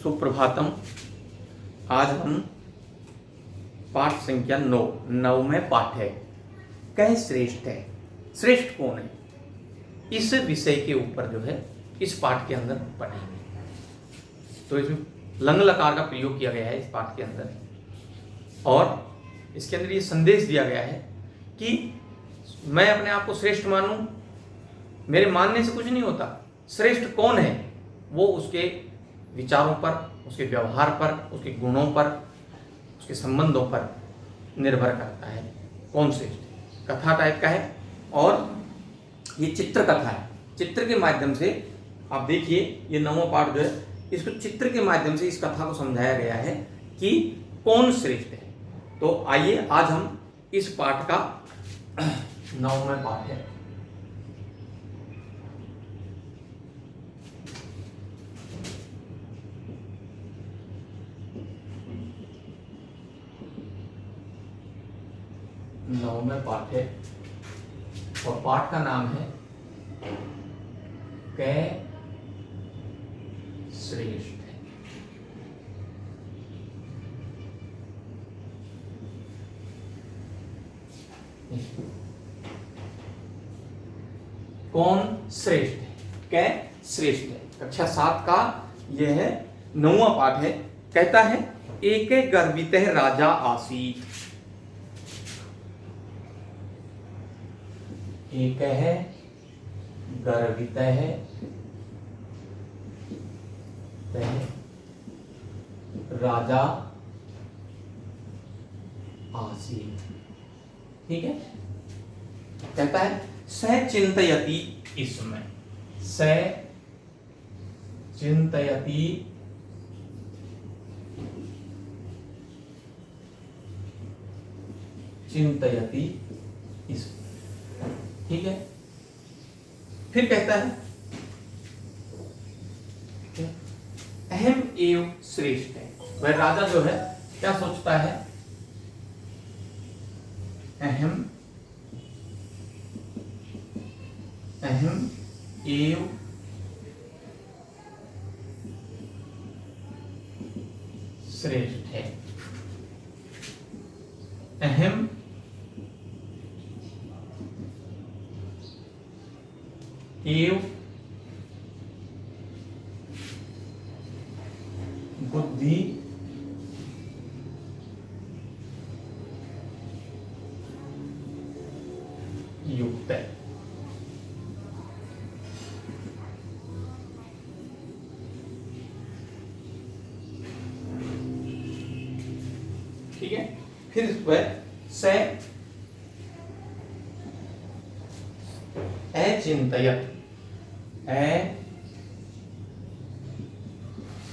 सुप्रभातम। आज हम पाठ संख्या 9वें पाठ है, कह श्रेष्ठ है। श्रेष्ठ कौन है, इस विषय के ऊपर जो है इस पाठ के अंदर पढ़ेंगे। तो इसमें लंग लकार का प्रयोग किया गया है इस पाठ के अंदर, और इसके अंदर ये संदेश दिया गया है कि मैं अपने आप को श्रेष्ठ मानूं, मेरे मानने से कुछ नहीं होता। श्रेष्ठ कौन है, वो उसके विचारों पर, उसके व्यवहार पर, उसके गुणों पर, उसके संबंधों पर निर्भर करता है कौन श्रेष्ठ है। कथा टाइप का है और ये चित्र कथा है। चित्र के माध्यम से आप देखिए, ये 9वां पाठ जो है इसको चित्र के माध्यम से इस कथा को समझाया गया है कि कौन श्रेष्ठ है। तो आइए आज हम इस पाठ का 9वां पाठ है। नौवें पाठ है और पाठ का नाम है कह श्रेष्ठ है। कौन श्रेष्ठ है, कह श्रेष्ठ है। कक्षा 7 का यह है 9वां पाठ है। कहता है, एक गर्वित राजा आसीत। एक है गर्वित है राजा आसीत। ठीक है। कहता है स चिंतयति, इसमें स चिंतयति चिंतयति इस। ठीक है। फिर कहता है अहम एव श्रेष्ठ है। वह राजा जो है क्या सोचता है, अहम एव श्रेष्ठ है। अहम एव बुद्धि युक्त है। ठीक है। फिर वह से अचिंतयत,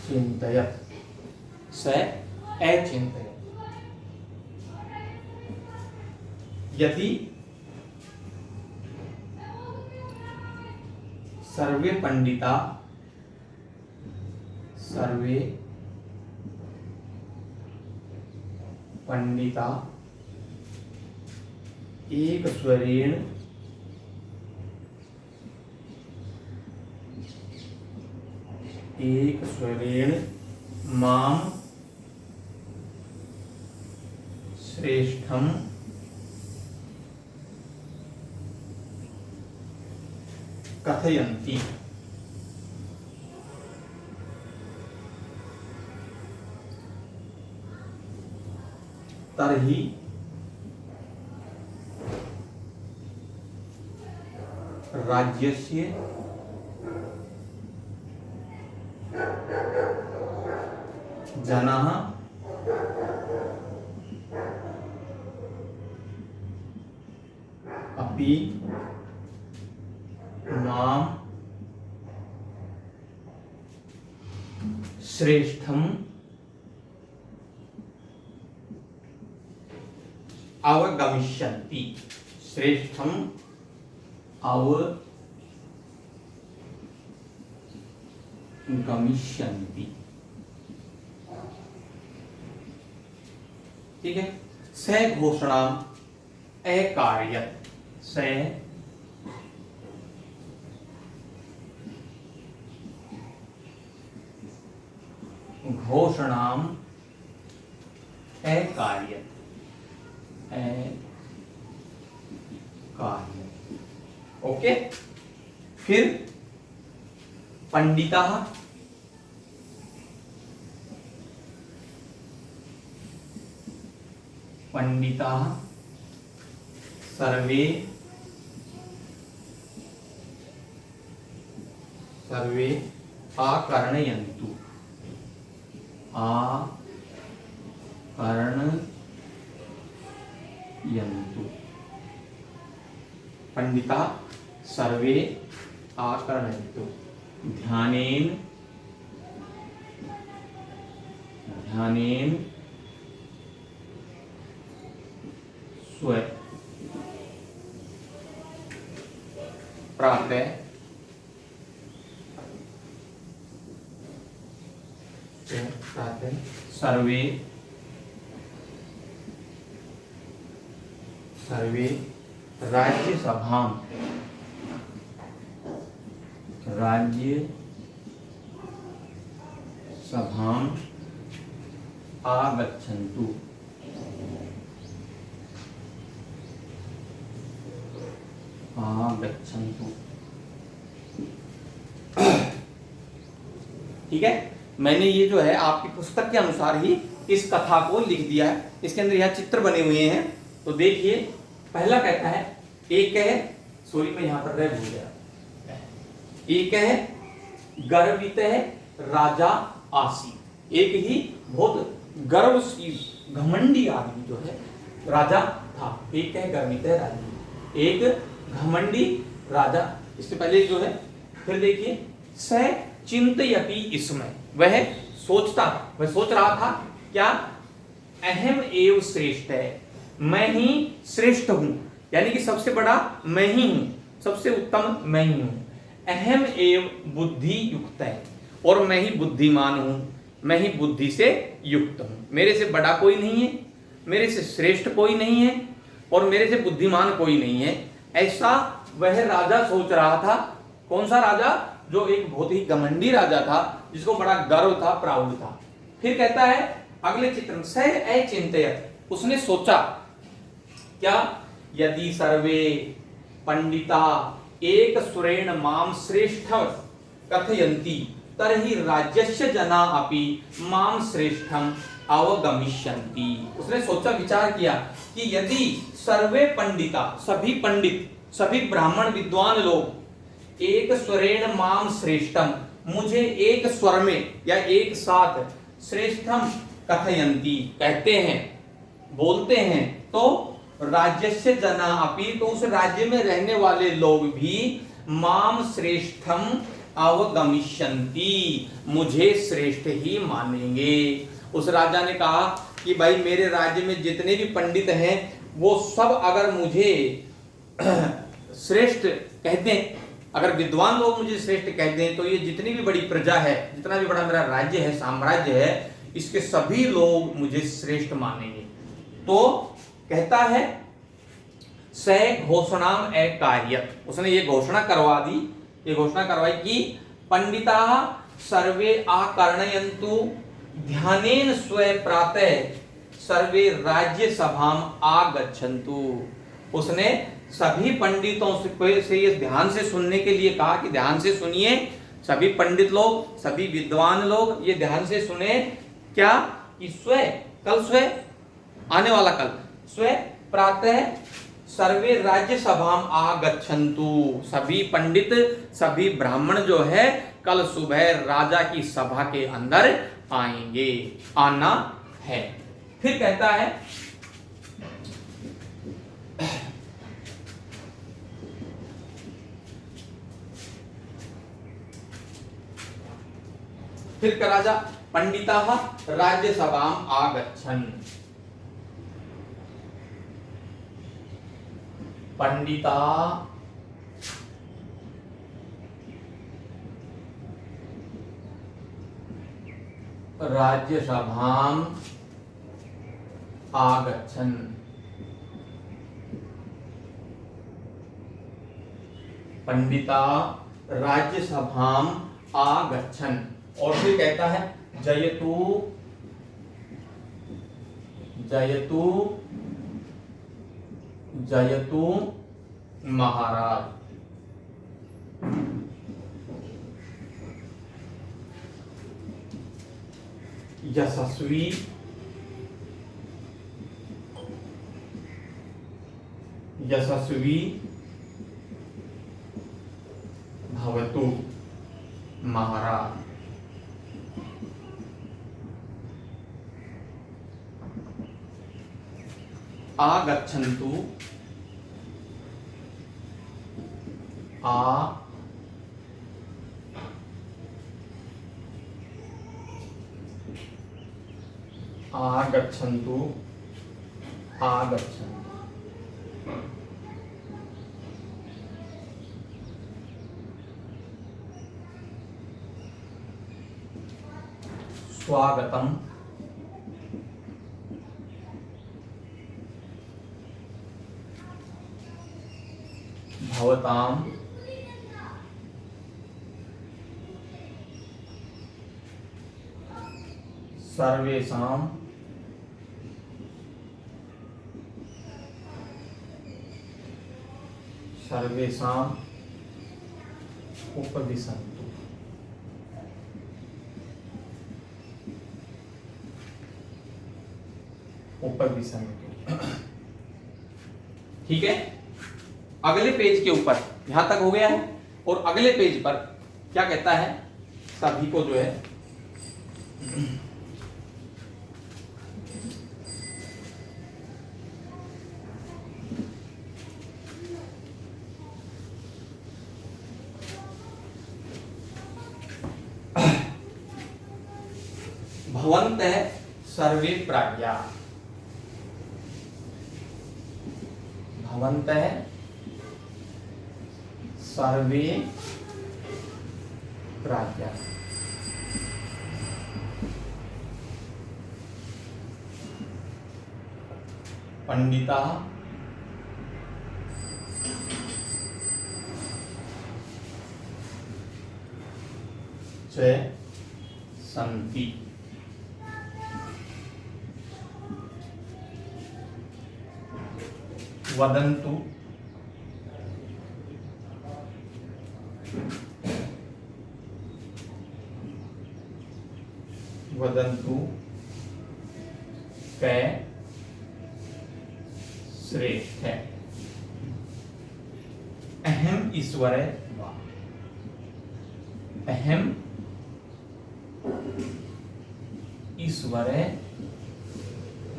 चिंतयत से अचिंतयत। यदि सर्वे पंडिता, सर्वे पंडिता एक स्वरेण माम श्रेष्ठम कथयन्ति। तर्हि राज्यस्य जनाः अपि मां श्रेष्ठम अवगमिष्यन्ति। श्रेष्ठम अवगमिष्यन्ति। ठीक है। स घोषणा अकार्यत, स घोषणाम अकार्यत, ओके। फिर पंडिताः, सर्वे आकर्णयन्तु, पंडिताः सर्वे आकर्णयन्तु, ध्यानेन स्व प्रातः सर्वे राज्यसभां आगच्छन्तु, ठीक है। मैंने ये जो है आपकी पुस्तक के अनुसार ही इस कथा को लिख दिया है। इसके अंदर यहाँ चित्र बने हुए हैं, तो देखिए। पहला कहता है, एक है, सॉरी मैं यहाँ पर रह भूल गया, एक है गर्वित है राजा आसी, एक ही बहुत गर्वशील घमंडी आदमी जो है राजा था। एक है गर्वित है राजा, एक घमंडी राजा। इससे पहले जो है, फिर देखिए, स चिंतयति, इसमें वह सोच रहा था क्या, अहम एव श्रेष्ठ है, मैं ही श्रेष्ठ हूं, यानी कि सबसे बड़ा मैं ही हूं, सबसे उत्तम मैं ही हूं। अहम एव बुद्धि युक्त है, और मैं ही बुद्धिमान हूं, मैं ही बुद्धि से युक्त हूं। मेरे से बड़ा कोई नहीं है, मेरे से श्रेष्ठ कोई नहीं है, और मेरे से बुद्धिमान कोई नहीं है, ऐसा वह राजा सोच रहा था। कौन सा राजा? जो एक बहुत ही घमंडी राजा था, जिसको बड़ा गर्व था, प्राउड था। फिर कहता है अगले चित्र में, स अचिंतयत्, उसने सोचा क्या, यदि सर्वे पंडिता एक सुरेण माम श्रेष्ठ कथयन्ति तर्हि राज्यस्य जना अपि माम श्रेष्ठम अवगमिष्यन्ति। उसने सोचा, विचार किया कि यदि सर्वे पंडिता, सभी पंडित, सभी ब्राह्मण विद्वान लोग, एक स्वरेण माम श्रेष्ठम, मुझे एक स्वर में या एक साथ श्रेष्ठम कथयन्ति, कहते हैं, बोलते हैं, तो राज्यस्य जना अपि, तो उस राज्य में रहने वाले लोग भी माम श्रेष्ठम अवगमिष्यन्ति, मुझे श्रेष्ठ ही मानेंगे। उस राजा ने कहा कि भाई मेरे राज्य में जितने भी पंडित हैं वो सब अगर मुझे श्रेष्ठ कहते हैं, अगर विद्वान लोग मुझे श्रेष्ठ कहते हैं, तो ये जितनी भी बड़ी प्रजा है, जितना भी बड़ा मेरा राज्य है, साम्राज्य है, इसके सभी लोग मुझे श्रेष्ठ मानेंगे। तो कहता है स घोषणाम अकार्यत, उसने ये घोषणा करवा दी, ये घोषणा करवाई कि पंडिता सर्वे आकर्णयन्तु ध्यानेन स्व प्रातः सर्वे राज्य सभाम आगच्छन्तु। उसने सभी पंडितों से ये ध्यान से सुनने के लिए कहा कि ध्यान से सुनिए, सभी पंडित लोग, सभी विद्वान लोग ये ध्यान से सुने, क्या कि कल आने वाला कल प्रातः सर्वे राज्य सभाम आगच्छन्तु, सभी पंडित, सभी ब्राह्मण जो है कल सुबह राजा की सभा के अंदर आएंगे, आना है। फिर कहता है फिर का राजा पंडिताः राज्यसभाम आगच्छन्, पंडिता राज्यसभाम आगच्छन्, पंडिता राज्यसभाम आगच्छन्। और फिर कहता है जयतु जयतु जयतु महाराज। यशस्वी यशस्वी भवतु महाराज। आगच्छन्तु आगच्छन्तु आगच्छन्तु। स्वागतम भवताम सर्वेषां सर्वेषां उपदिशन्तु। उपदिशन्तु। ठीक है, अगले पेज के ऊपर यहां तक हो गया है। और अगले पेज पर क्या कहता है, सभी को जो है भवन्तः सर्वे प्राज्ञा। भवन्तः सर्वे प्राज्ञा। पंडिता च सन्ति। वदन्तु वदन्तु कै श्रेष्ठ है। अहम ईश्वर वा। अहम ईश्वर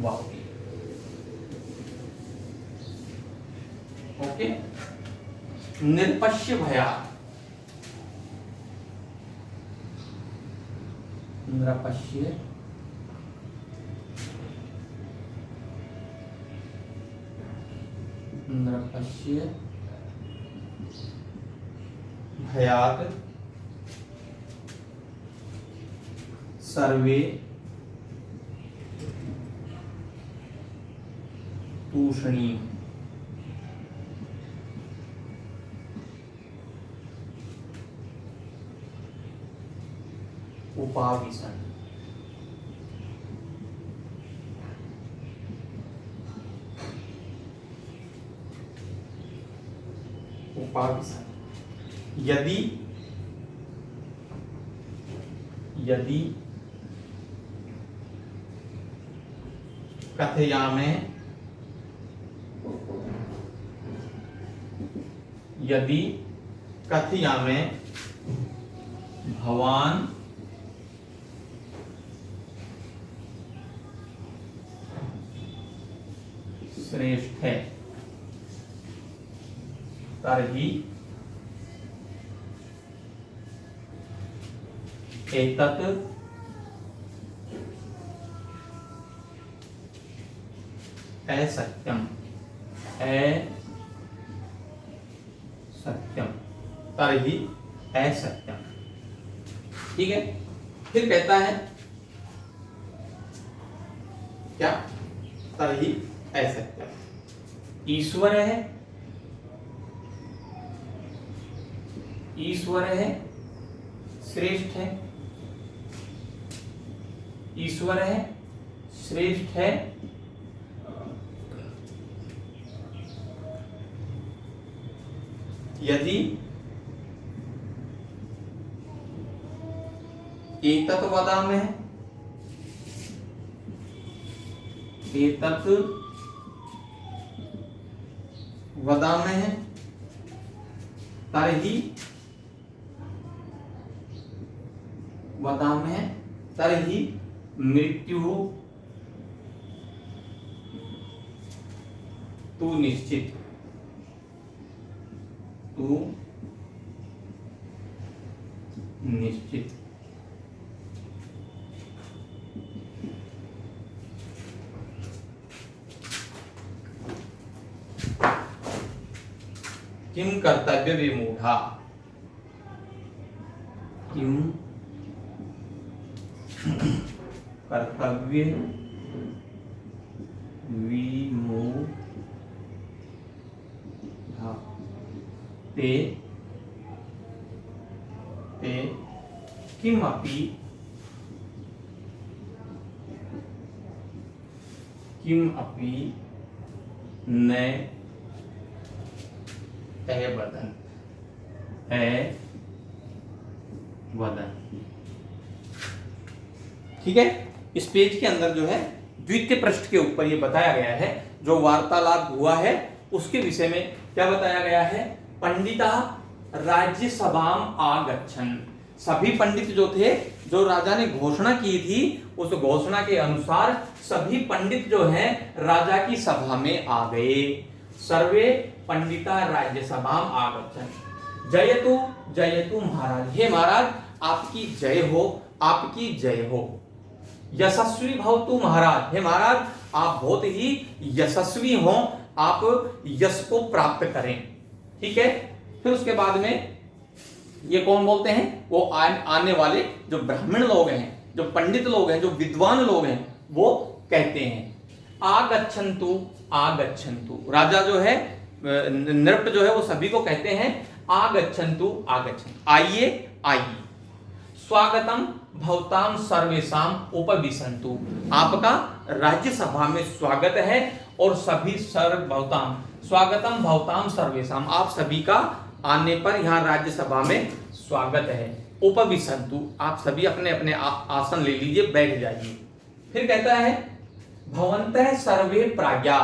वा। ओके। निरपश्य भया। निरपश्य निरपश्य भयात् सर्वे तूषणीम्। उपाविशन। उपाविशन। यदि यदि कथयामि यदि कथयामि भवान श्रेष्ठ है तर्हि एतत् असत्यम। असत्यम तर्हि असत्यम। ठीक है, फिर कहता है क्या, तर्हि असत्यम। ईश्वर है, ईश्वर है श्रेष्ठ है। ईश्वर है, श्रेष्ठ है, यदि एतत् वदामि, एतत् वदामि तर्हि मृत्युः तु निश्चित, किम कर्तव्य विमूढ़ा, किम कर्तव्य विमूढ़ा ते किमपि न वदन। ठीक है, इस पेज के अंदर जो है द्वितीय पृष्ठ के ऊपर ये बताया गया है, जो वार्तालाप हुआ है उसके विषय में क्या बताया गया है। पंडिता राज्यसभाम आगच्छन्, सभी पंडित जो थे, जो राजा ने घोषणा की थी, उस घोषणा के अनुसार सभी पंडित जो हैं राजा की सभा में आ गए। सर्वे पंडिता राज्यसभाम आगच्छन्, जयतु जयतु महाराज, हे महाराज आपकी जय हो, आपकी जय हो। यशस्वी भवतु महाराज, हे महाराज आप बहुत ही यशस्वी हो, आप यश को प्राप्त करें। ठीक है, फिर उसके बाद में ये कौन बोलते हैं, वो आने वाले जो ब्राह्मण लोग हैं, जो पंडित लोग हैं, जो विद्वान लोग हैं, वो कहते हैं आगच्छन्तु आगच्छन्तु। राजा जो है, नृप जो है, वो सभी को कहते हैं आगच्छन्तु आगच्छन्तु, आइए आइए। स्वागतम भवताम सर्वेषाम उपविशन्तु, आपका राज्यसभा में स्वागत है और सभी सर्वभवताम, स्वागतम भवताम सर्वेषाम, आप सभी का आने पर यहाँ राज्यसभा में स्वागत है। उपविशन्तु, आप सभी अपने अपने आसन ले लीजिए, बैठ जाइए। फिर कहता है भवन्तः सर्वे प्राज्ञा,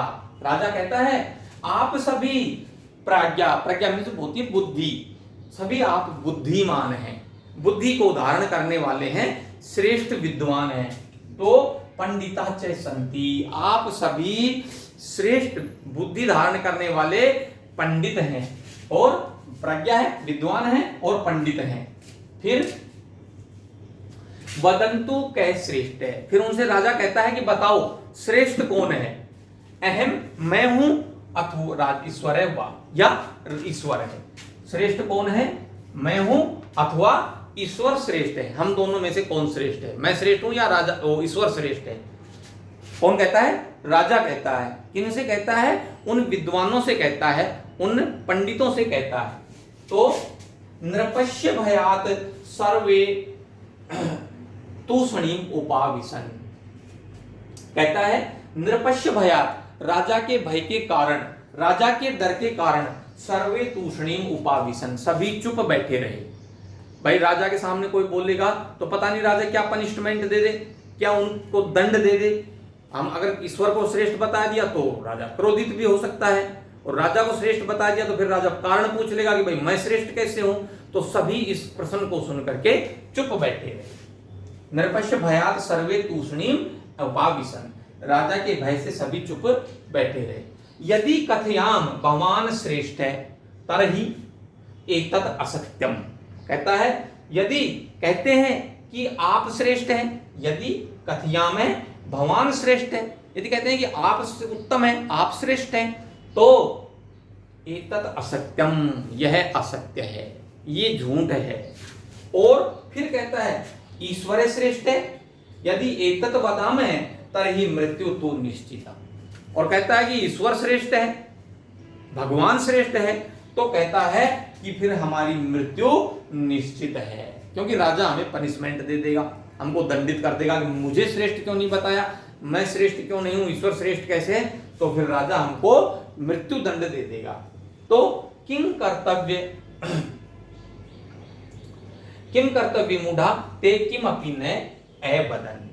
राजा कहता है आप सभी प्राज्ञा, प्रज्ञा मीन्स होती है बुद्धि, सभी आप बुद्धिमान हैं, बुद्धि को धारण करने वाले हैं, श्रेष्ठ विद्वान हैं। तो पंडिता च सन्ति, आप सभी श्रेष्ठ बुद्धि धारण करने वाले पंडित हैं, और प्रज्ञा है, विद्वान है और पंडित हैं। फिर वदंतु कै श्रेष्ठ है, फिर उनसे राजा कहता है कि बताओ श्रेष्ठ कौन है। अहम, मैं हूं, अथवा राज ईश्वर है, वा या ईश्वर है। श्रेष्ठ कौन है, मैं हूं अथवा ईश्वर श्रेष्ठ है, हम दोनों में से कौन श्रेष्ठ है, मैं श्रेष्ठ हूं या राजा ईश्वर श्रेष्ठ है। कौन कहता है, राजा कहता है। किन से कहता है, उन विद्वानों से कहता है, उन पंडितों से कहता है। तो नृपस्य भयात सर्वे तूष्णीम उपाविशन, कहता है नृपस्य भयात, राजा के भय के कारण, राजा के डर के कारण, सर्वे तूष्णीम उपाविशन, सभी चुप बैठे रहे। भाई राजा के सामने कोई बोलेगा तो पता नहीं राजा क्या पनिशमेंट दे दे, क्या उनको दंड दे दे। हम अगर ईश्वर को श्रेष्ठ बता दिया तो राजा क्रोधित भी हो सकता है, और राजा को श्रेष्ठ बता दिया तो फिर राजा कारण पूछ लेगा कि भाई मैं श्रेष्ठ कैसे हूं। तो सभी इस प्रश्न को सुन करके चुप बैठे रहे। नृपस्य भयात सर्वे तूष्णीम उपाविशन, राजा के भय से सभी चुप बैठे रहे। यदि कथयाम भगवान श्रेष्ठ है तरहि एतत् असत्यम, कहता है यदि कहते हैं कि आप श्रेष्ठ हैं, यदि कथयाम है भगवान श्रेष्ठ है, यदि कहते हैं कि आप उत्तम हैं, आप श्रेष्ठ हैं, तो एतत् असत्यम, यह असत्य है, ये झूठ है। और फिर कहता है ईश्वर श्रेष्ठ है, यदि एतत् वदामः तरहि मृत्यु तु निश्चिता, और कहता है कि ईश्वर श्रेष्ठ है, भगवान श्रेष्ठ है, तो कहता है कि फिर हमारी मृत्यु निश्चित है। क्योंकि राजा हमें पनिशमेंट दे देगा, हमको दंडित कर देगा कि मुझे श्रेष्ठ क्यों नहीं बताया, मैं श्रेष्ठ क्यों नहीं हूं, ईश्वर श्रेष्ठ कैसे है, तो फिर राजा हमको मृत्यु दंड दे देगा। तो किम कर्तव्य मूढ़ा ते किम अपि न अवदन्।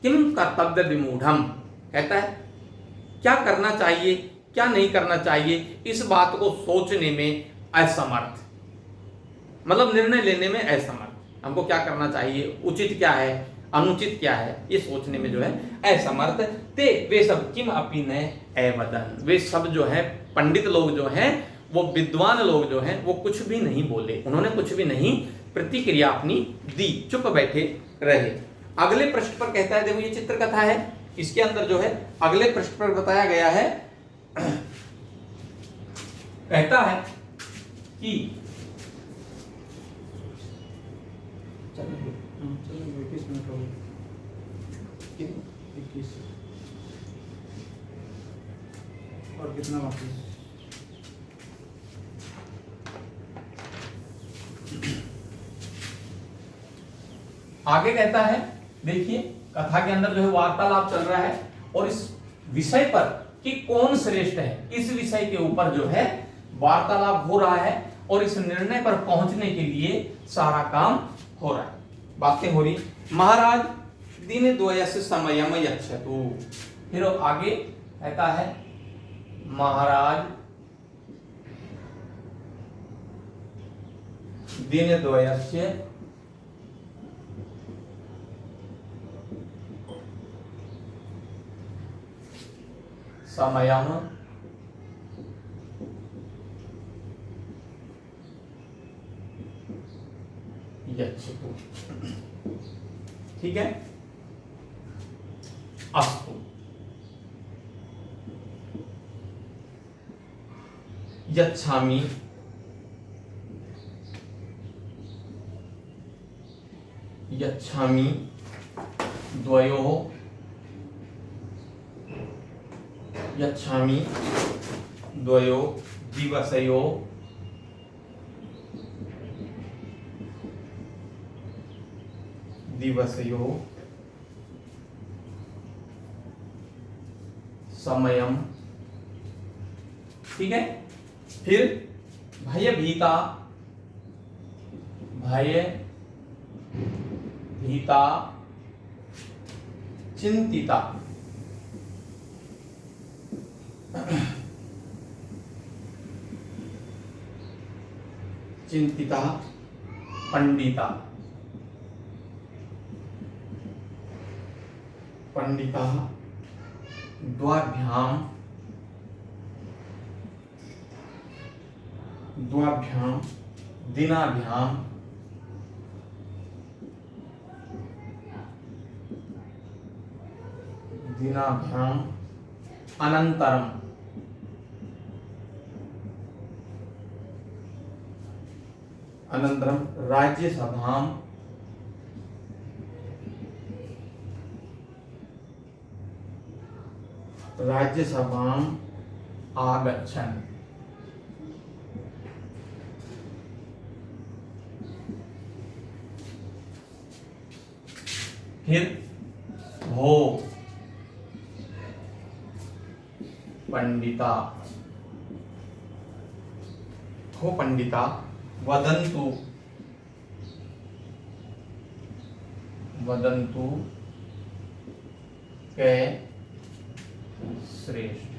किम कर्तव्य विमूढ़म कहता है क्या करना चाहिए क्या नहीं करना चाहिए, इस बात को सोचने में असमर्थ, मतलब निर्णय लेने में असमर्थ। हमको क्या करना चाहिए, उचित क्या है, अनुचित क्या है, ये सोचने में जो है असमर्थ। ते वे सब किम अपि न अवदन्, वे सब जो है पंडित लोग जो हैं, वो विद्वान लोग जो हैं, वो कुछ भी नहीं बोले, उन्होंने कुछ भी नहीं प्रतिक्रिया अपनी दी, चुप बैठे रहे। अगले पृष्ठ पर कहता है, देखो ये चित्र कथा है, इसके अंदर जो है अगले पृष्ठ पर बताया गया है, कहता है कि चलिए 21 मिनट हो गए, 21 और कितना बाकी है? आगे कहता है, देखिए कथा के अंदर जो है वार्तालाप चल रहा है और इस विषय पर कि कौन श्रेष्ठ है, इस विषय के ऊपर जो है वार्तालाप हो रहा है और इस निर्णय पर पहुंचने के लिए सारा काम हो रहा है, बातें हो रही। महाराज दिन द्वयस्य समयम यच्छतु, फिर आगे कहता है महाराज दिन द्वयस्य समयम यच्छतु, ठीक है। अस्तु यच्छामि यच्छामि द्वयोः यच्छामि द्वयो दिवसयो समयम, ठीक है। फिर भयभीता चिंतिता चिंतिता पंडिता द्वाभ्याम दिनाभ्याम अनंतरम राज्यसभाम आगच्छन्, फिर भो पंडिता वदन्तु के श्रेष्ठ,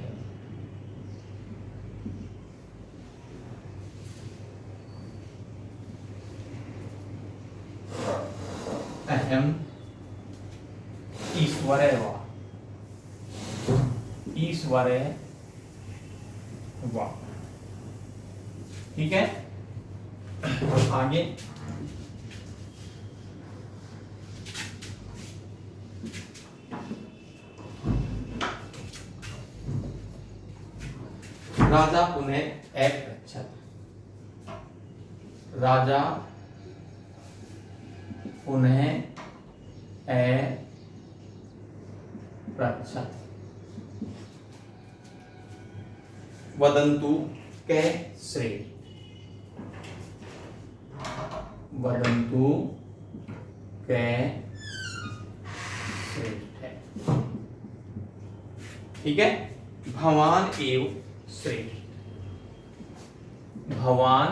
अहम ईश्वरे वा, ठीक है। आगे राजा पुनः अपृच्छत्, राजा पुनः अपृच्छत्, वदन्तु के श्रेष्ठ, वदन्तु श्रेष्ठ है। ठीक है, भवान एव श्रेष्ठ, भवान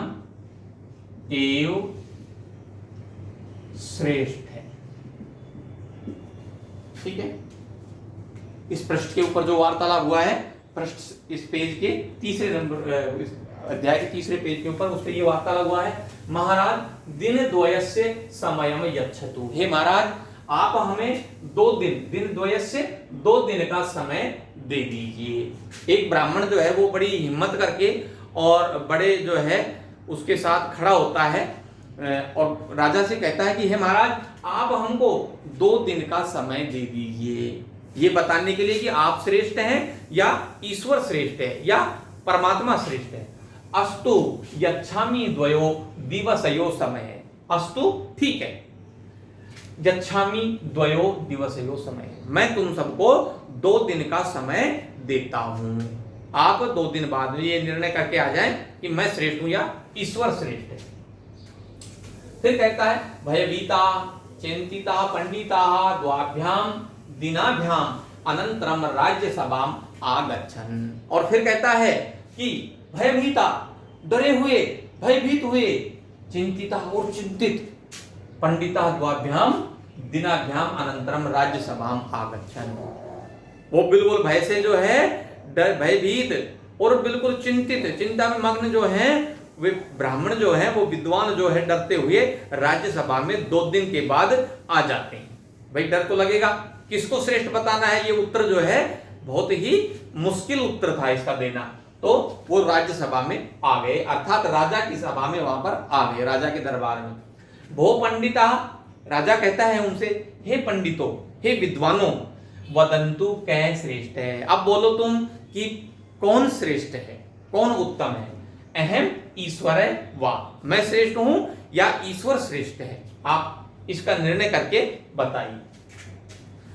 एव श्रेष्ठ है। ठीक है, इस पृष्ठ के ऊपर जो वार्तालाप हुआ है, पृष्ठ इस पेज के तीसरे नंबर, इस अध्याय के तीसरे पेज के ऊपर, उस पर ये वार्तालाप हुआ है। महाराज दिन द्वयस्य समयम यच्छतु, हे महाराज आप हमें 2 दिन, दिन द्वयस्य 2 दिन का समय दे दीजिए। एक ब्राह्मण जो है वो बड़ी हिम्मत करके और बड़े जो है उसके साथ खड़ा होता है और राजा से कहता है कि हे महाराज आप हमको 2 दिन का समय दे दीजिए, ये बताने के लिए कि आप श्रेष्ठ हैं या ईश्वर श्रेष्ठ है या परमात्मा श्रेष्ठ है। अस्तु यच्छामि द्वयो दिवसयो समय, अस्तु ठीक है, यच्छामि द्वयो दिवसयो समय, मैं तुम सबको 2 दिन का समय देता हूं। आप 2 दिन बाद ये निर्णय करके आ जाएं कि मैं श्रेष्ठ हूं या ईश्वर श्रेष्ठ है। फिर कहता है भयभीता चिंतिता पंडिता द्वाभ्याम दिनाभ्याम अनंतरम राज्य सभाम आगच्छन्, और फिर कहता है कि भयभीता डरे हुए, भयभीत हुए, चिंतिता और चिंतित, पंडिता द्वाभ्याम दिनाभ्याम अनंतरम राज्य सभाम आगच्छन्, वो बिल्कुल भय से जो है भयभीत और बिल्कुल चिंतित, चिंता में मग्न जो है वे ब्राह्मण जो है वो विद्वान जो है डरते हुए राज्य सभा में 2 दिन के बाद आ जाते हैं। भाई डर तो लगेगा, किसको श्रेष्ठ बताना है, ये उत्तर जो है बहुत ही मुश्किल उत्तर था इसका देना, तो वो राज्य सभा में आ गए, अर्थात राजा की सभा में वहां पर आ गए, राजा के दरबार में। भो पंडिता, राजा कहता है उनसे, हे पंडितों, हे विद्वानों, वदंतु कै श्रेष्ठ है, अब बोलो तुम कि कौन श्रेष्ठ है, कौन उत्तम है। अहम ईश्वर है वा, मैं श्रेष्ठ हूं या ईश्वर श्रेष्ठ है, आप इसका निर्णय करके बताइए।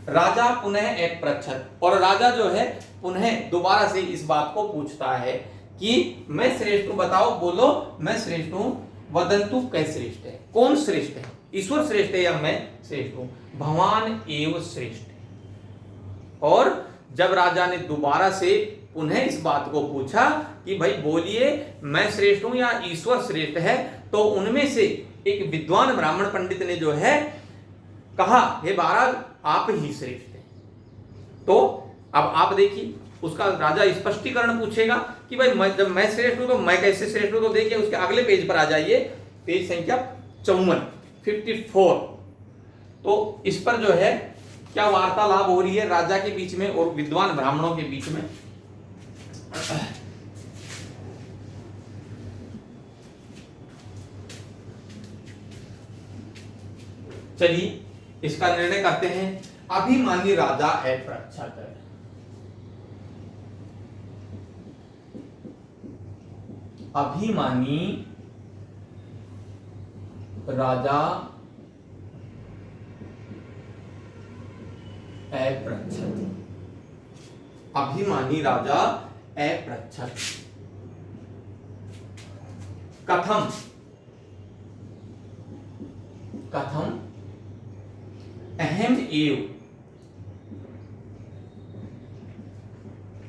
राजा पुनः एक पृच्छत, और राजा जो है पुनः दोबारा से इस बात को पूछता है कि मैं श्रेष्ठ हूं, बताओ बोलो मैं श्रेष्ठ हूं। वदंतु कै श्रेष्ठ है, कौन श्रेष्ठ है, ईश्वर श्रेष्ठ है या मैं श्रेष्ठ हूं। भगवान एव श्रेष्ठ है, और जब राजा ने दोबारा से पुनः इस बात को पूछा कि भाई बोलिए मैं श्रेष्ठ हूं या ईश्वर श्रेष्ठ है, तो उनमें से एक विद्वान ब्राह्मण पंडित ने जो है कहा, हे महाराज आप ही श्रेष्ठ हैं। तो अब आप देखिए उसका राजा स्पष्टीकरण पूछेगा कि भाई जब मैं श्रेष्ठ हूं तो मैं कैसे श्रेष्ठ हूं, तो देखिए उसके अगले पेज पर आ जाइए, पेज संख्या 54। तो इस पर जो है क्या वार्तालाप हो रही है राजा के बीच में और विद्वान ब्राह्मणों के बीच में। चलिए इसका निर्णय करते हैं। अभिमानी राजा है पृच्छत, अभिमानी राजा अपृच्छत, अभिमानी राजा अपृच्छत। कथम, कथम अहम एव,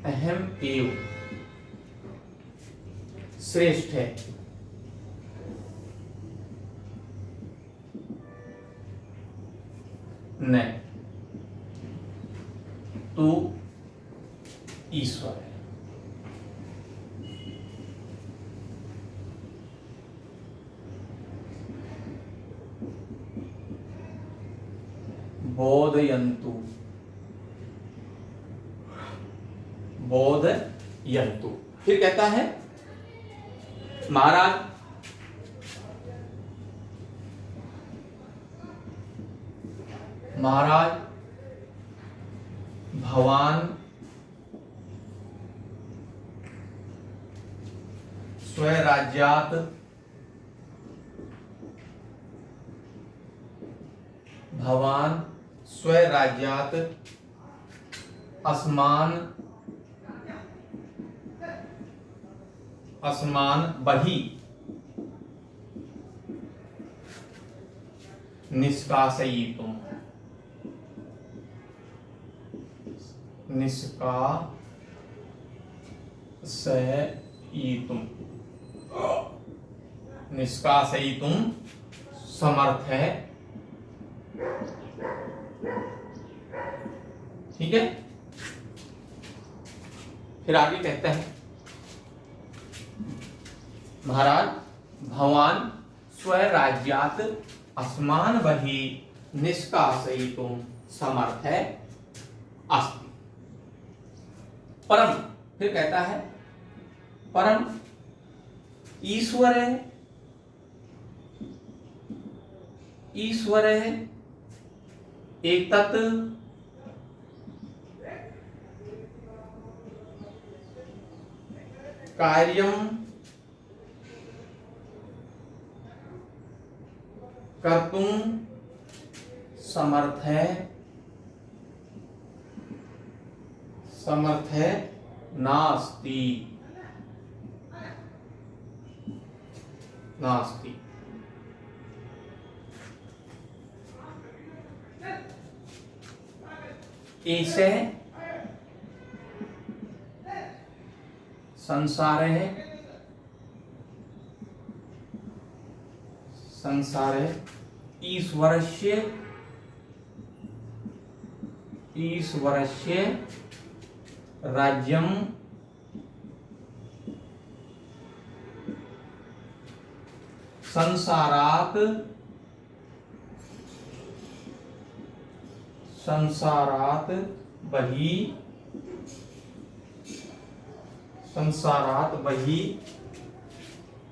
अहम एव श्रेष्ठ है। नहीं, तू ईश्वर है। बोधयन्तु, बोधयन्तु। फिर कहता है महाराज महाराज भगवान स्वराज्यात भगवान स्वराज्यात अस्मान अस्मान बहि निष्कासयितुम, निष्कासयितुम, निष्कासयितुम समर्थ है। ठीक है। फिर आगे कहते हैं महाराज भगवान स्वराज्यात अस्मान बहि निष्कासयितुम समर्थ है अस्ति। परम, फिर कहता है परम ईश्वर है, ईश्वर है एक तत् कार्यम कर्तुम समर्थ है, समर्थ है नास्ति, नास्ति। ऐसे संसार है, संसार है ईश्वरस्य, ईश्वरस्य राज्यम संसारात, संसारात बहि, संसारात बहि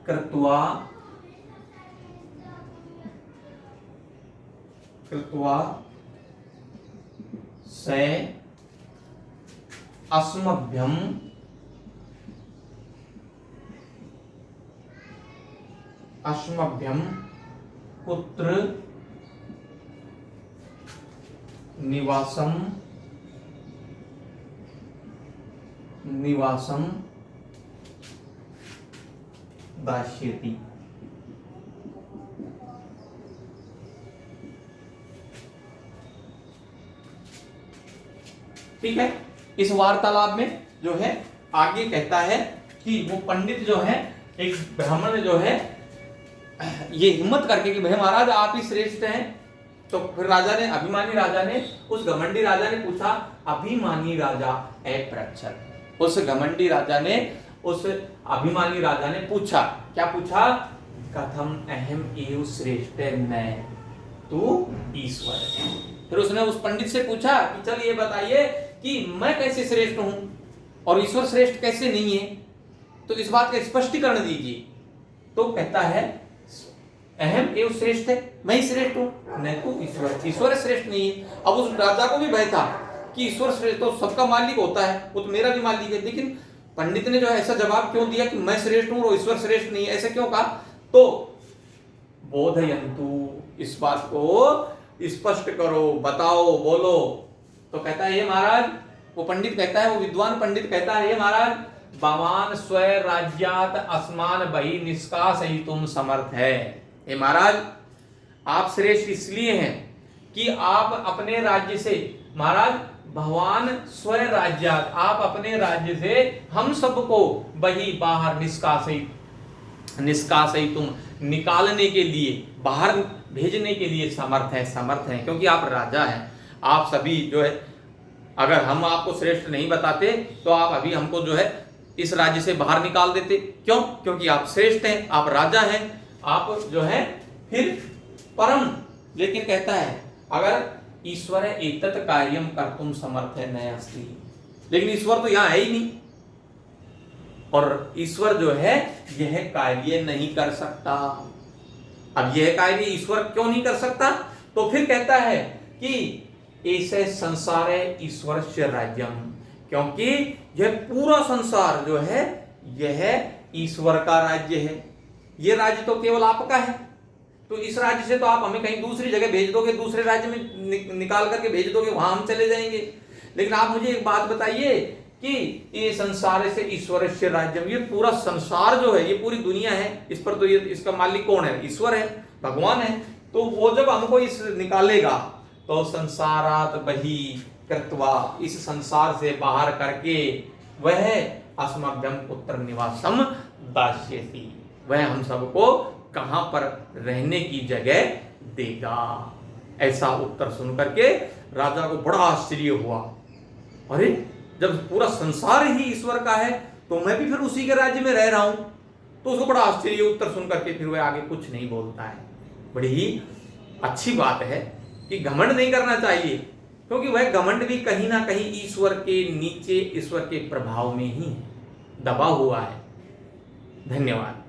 कृत्वा, कृत्वा से अस्मभ्यम, अस्मभ्यम पुत्र निवासम, निवासम दास्यति। ठीक है। इस वार्तालाप में जो है आगे कहता है कि वो पंडित जो है, एक ब्राह्मण जो है ये हिम्मत करके कि भाई महाराज आप ही श्रेष्ठ हैं। तो फिर राजा ने, अभिमानी राजा ने, उस घमंडी राजा ने पूछा, अभिमानी राजा ए पृच्छत, उस घमंडी राजा ने, उस अभिमानी राजा ने पूछा, क्या पूछा? कथम अहम एव श्रेष्ठ न तू ईश्वर है। फिर उसने उस पंडित से पूछा कि चल ये बताइए कि मैं कैसे श्रेष्ठ हूं और ईश्वर श्रेष्ठ कैसे नहीं है, तो इस बात का स्पष्टीकरण दीजिए। तो कहता है अहम एव श्रेष्ठ है, मैं ही श्रेष्ठ हूं, न तू ईश्वर, ईश्वर श्रेष्ठ नहीं है। अब उस राजा को भी भय था कि ईश्वर श्रेष्ठ तो सबका मालिक होता है, वो तो मेरा भी मालिक है, लेकिन पंडित ने जो है ऐसा जवाब क्यों दिया कि मैं श्रेष्ठ हूं और ईश्वर श्रेष्ठ नहीं है, ऐसे क्यों कहा? तो बोधयन्तु, इस बात को स्पष्ट करो, बताओ, बोलो। तो कहता है ये महाराज, वो पंडित कहता है, वो विद्वान पंडित कहता है, ये महाराज भगवान स्वयं राज्यात अस्मान बहि निष्कासयितुम समर्थ है। ये महाराज आप श्रेष्ठ इसलिए हैं कि आप अपने राज्य से, महाराज भगवान स्वयं राज्यात, आप अपने राज्य से हम सबको बही बाहर निष्कासयितुम, निकालने के लिए, बाहर भेजने के लिए समर्थ है, समर्थ है, क्योंकि आप राजा हैं। आप सभी जो है, अगर हम आपको श्रेष्ठ नहीं बताते तो आप अभी हमको जो है इस राज्य से बाहर निकाल देते। क्यों? क्योंकि आप श्रेष्ठ हैं, आप राजा हैं, आप जो है फिर परम। लेकिन कहता है अगर ईश्वर एतत् कार्यम कर्तुम समर्थ है न अस्ति, लेकिन ईश्वर तो यहां है ही नहीं, और ईश्वर जो है यह कार्य नहीं कर सकता। अब यह कार्य ईश्वर क्यों नहीं कर सकता? तो फिर कहता है कि ऐसे संसार है ईश्वर से राज्यम, क्योंकि यह पूरा संसार जो है यह ईश्वर का राज्य है, यह राज्य तो केवल आपका है। तो इस राज्य से तो आप हमें कहीं दूसरी जगह भेज दोगे, दूसरे राज्य में निकाल करके भेज दोगे, वहां हम चले जाएंगे। लेकिन आप मुझे एक बात बताइए कि ये संसार से ईश्वर से राज्यम, ये पूरा संसार जो है, ये पूरी दुनिया है, इस पर तो ये इसका मालिक कौन है? ईश्वर है, भगवान है। तो वो जब हमको इस निकालेगा तो संसारात बही कृत्वा, इस संसार से बाहर करके वह अस्मभ्यम उत्तर निवासम दास्यति, वह हम सबको कहां पर रहने की जगह देगा। ऐसा उत्तर सुन करके राजा को बड़ा आश्चर्य हुआ। अरे जब पूरा संसार ही ईश्वर का है तो मैं भी फिर उसी के राज्य में रह रहा हूं। तो उसको बड़ा आश्चर्य उत्तर सुन करके फिर वह आगे कुछ नहीं बोलता है। बड़ी ही अच्छी बात है कि घमंड नहीं करना चाहिए, क्योंकि वह घमंड भी कहीं ना कहीं ईश्वर के नीचे, ईश्वर के प्रभाव में ही दबा हुआ है। धन्यवाद।